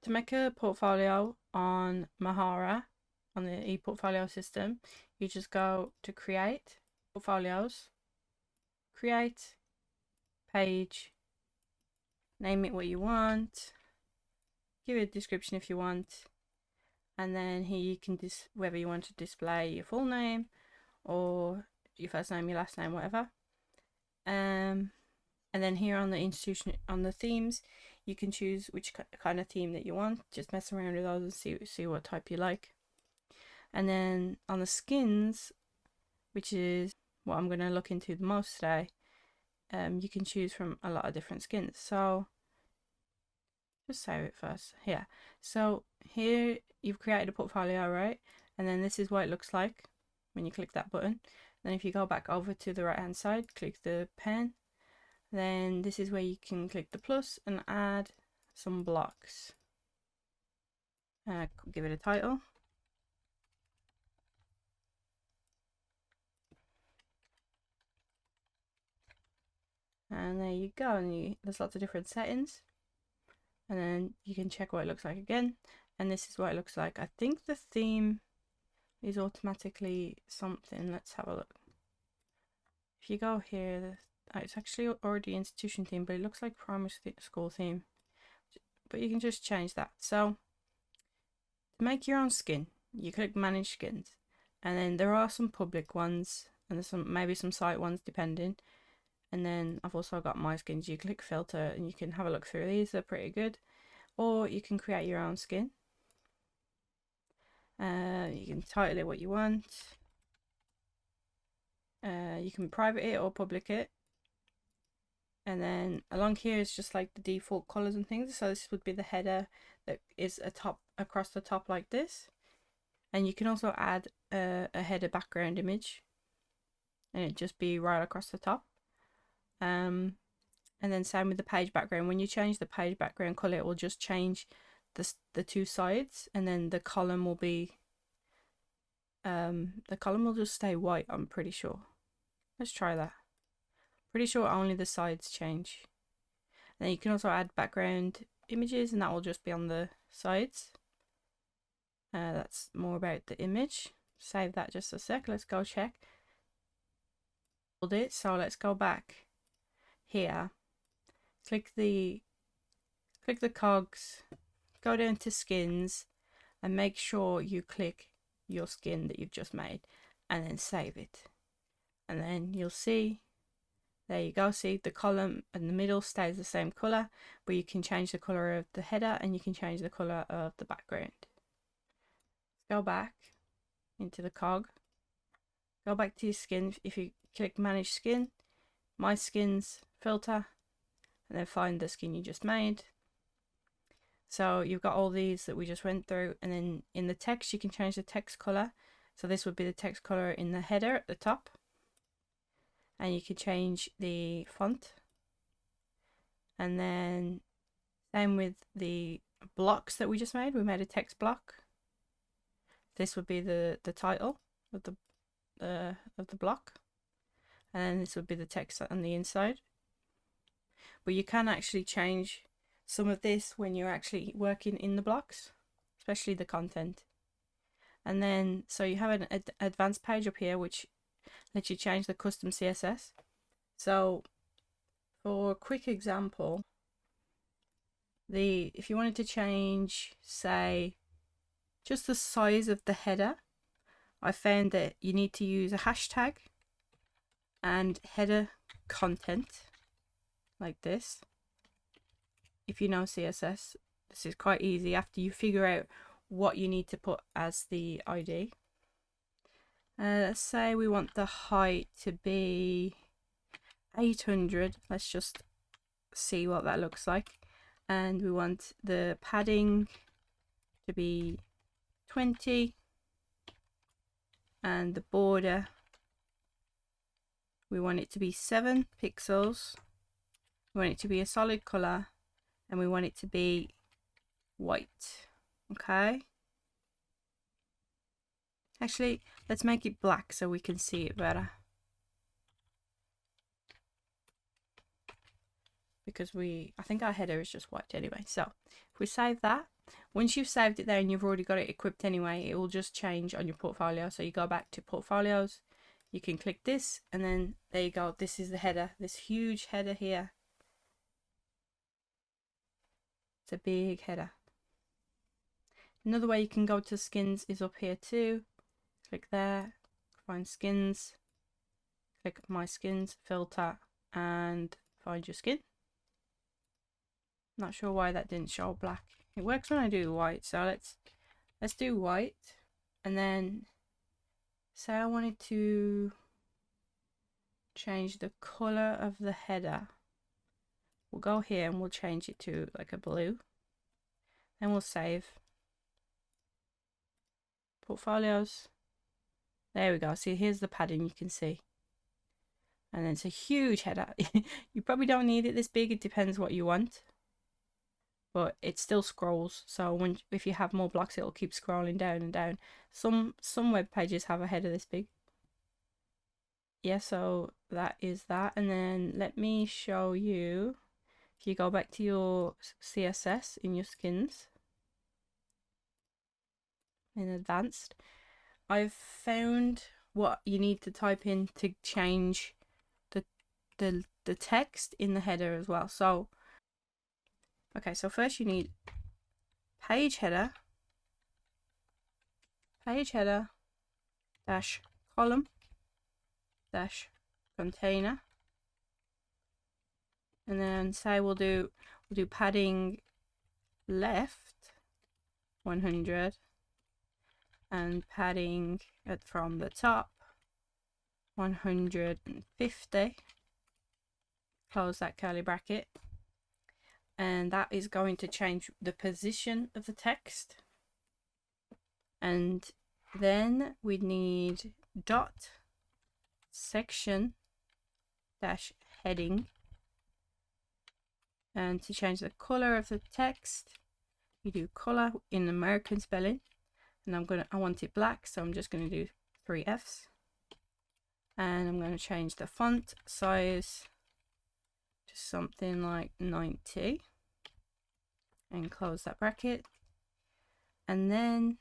To make a portfolio on Mahara, on the Eportfolio system, you just go to create, portfolios, create, page, name it what you want, give it a description if you want, and then here you can whether you want to display your full name or your first name, your last name, whatever. And then here on the institution, on the themes, you can choose which kind of theme that you want. Just mess around with those and see what type you like. And then on the skins, which is what I'm going to look into the most today, you can choose from a lot of different skins. So just save it first. Yeah. So here you've created a portfolio, right? And then this is what it looks like when you click that button. Then if you go back over to the right hand side, click the pen. Then this is where you can click the plus and add some blocks. Give it a title. And there you go. And there's lots of different settings. And then you can check what it looks like again. And this is what it looks like. I think the theme is automatically something. Let's have a look. If you go here, it's actually already institution theme, but it looks like primary school theme. But you can just change that. So to make your own skin, you click manage skins, and then there are some public ones and there's maybe some site ones depending. And then I've also got my skins. You click filter and you can have a look through these. They're pretty good. Or you can create your own skin. You can title it what you want. You can private it or public it. And then along here is just like the default colors and things. So this would be the header that is across the top like this. And you can also add a header background image, and it just be right across the top. And then same with the page background. When you change the page background color, it will just change the two sides, and then the column will be just stay white. I'm pretty sure. Let's try that. Pretty sure only the sides change. And then you can also add background images, and that will just be on the sides. That's more about the image. Save that just a sec. Let's go check. Hold it. So let's go back here. Click the cogs. Go down to skins, and make sure you click your skin that you've just made, and then save it. And then you'll see. There you go. See, the column in the middle stays the same color, but you can change the color of the header and you can change the color of the background. Go back into the cog. Go back to your skin. If you click manage skin, my skins, filter, and then find the skin you just made. So you've got all these that we just went through, and then in the text you can change the text color. So this would be the text color in the header at the top. And you can change the font. And then same with the blocks that we just made. We made a text block. This would be the title of the block. And then this would be the text on the inside. But you can actually change some of this when you're actually working in the blocks, especially the content. And then so you have an advanced page up here which lets you change the custom CSS. So for a quick example, if you wanted to change, say, just the size of the header, I found that you need to use a hashtag and header content like this. If you know CSS, this is quite easy after you figure out what you need to put as the ID. Let's say we want the height to be 800. Let's just see what that looks like. And we want the padding to be 20. And the border, we want it to be 7 pixels. We want it to be a solid color. And we want it to be white. Okay. Actually, let's make it black so we can see it better. Because I think our header is just white anyway. So if we save that, once you've saved it there and you've already got it equipped anyway, it will just change on your portfolio. So you go back to portfolios, you can click this, and then there you go. This is the header, this huge header here. It's a big header. Another way you can go to skins is up here too. Click there, find skins, click my skins, filter, and find your skin. Not sure why that didn't show black. It works when I do white, so let's do white, and then say I wanted to change the color of the header. We'll go here and we'll change it to like a blue. Then we'll save. Portfolios. There we go. See, here's the padding you can see. And then it's a huge header. You probably don't need it this big. It depends what you want. But it still scrolls. So if you have more blocks, it'll keep scrolling down and down. Some web pages have a header this big. Yeah, so that is that. And then let me show you. If you go back to your CSS in your skins in advanced, I've found what you need to type in to change the text in the header as well. So okay, so first you need page header dash column dash container, and then say we'll do padding left 100 and padding from the top 150. Close that curly bracket, and that is going to change the position of the text. And then we need dot section dash heading, and to change the color of the text you do color in American spelling, and I want it black, so I'm just going to do 3 F's, and I'm going to change the font size to something like 90 and close that bracket. And then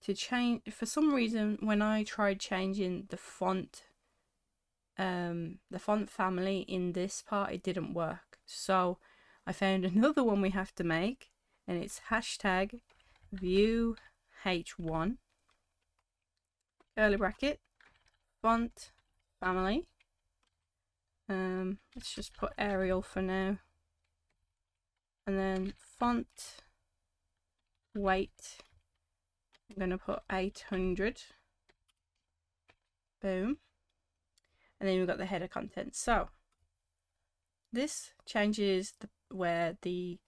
to change, for some reason when I tried changing the font family in this part, it didn't work. So I found another one we have to make, and it's hashtag view h1 curly bracket font family. Let's just put Arial for now, and then font weight I'm going to put 800. Boom. And then we've got the header content. So this changes where the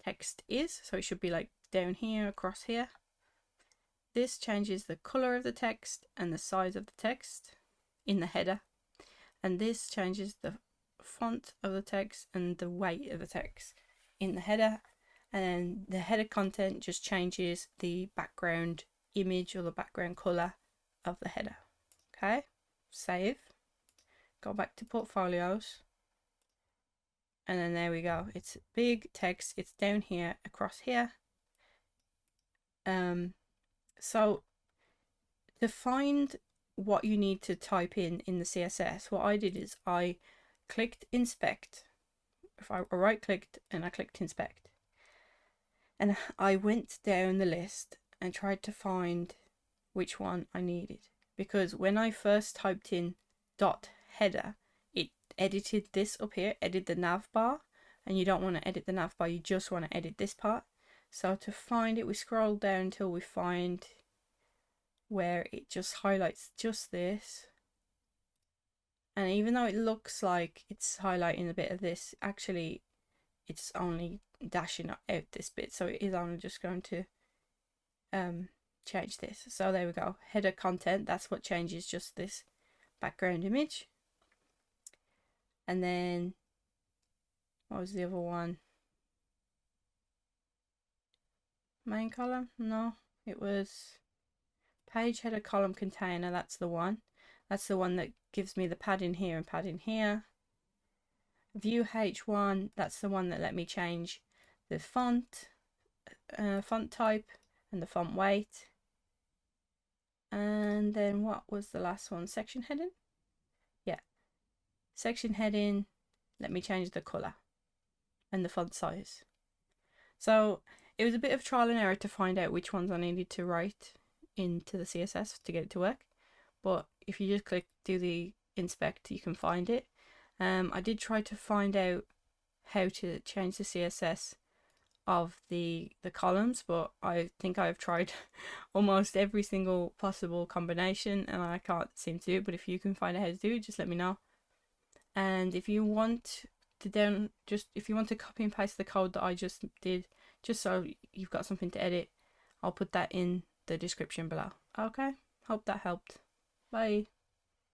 text is, so it should be like down here, across here. This changes the color of the text and the size of the text in the header, and this changes the font of the text and the weight of the text in the header. And then the header content just changes the background image or the background color of the header. Okay, save, go back to portfolios, and then there we go. It's big text, it's down here, across here. So to find what you need to type in the CSS, what I did is I clicked inspect. If I right clicked and I clicked inspect, and I went down the list and tried to find which one I needed, because when I first typed in dot header, it edited this up here, edit the nav bar, and you don't want to edit the nav bar, you just want to edit this part. So to find it, we scroll down until we find where it just highlights just this. And even though it looks like it's highlighting a bit of this, actually it's only dashing out this bit, so it is only just going to change this. So there we go, header content, that's what changes, just this background image. And then what was the other one? Main column? No, it was page header column container. That's the one. That's the one that gives me the padding here and padding here. View H1, that's the one that let me change the font font type and the font weight. And then what was the last one? Section heading? Yeah. Section heading, let me change the colour and the font size. So it was a bit of trial and error to find out which ones I needed to write into the CSS to get it to work. But if you just click do the inspect, you can find it. I did try to find out how to change the CSS of the columns, but I think I've tried almost every single possible combination and I can't seem to do it. But if you can find out how to do it, just let me know. And if you want to if you want to copy and paste the code that I just did, just so you've got something to edit, I'll put that in the description below. Okay, hope that helped. Bye.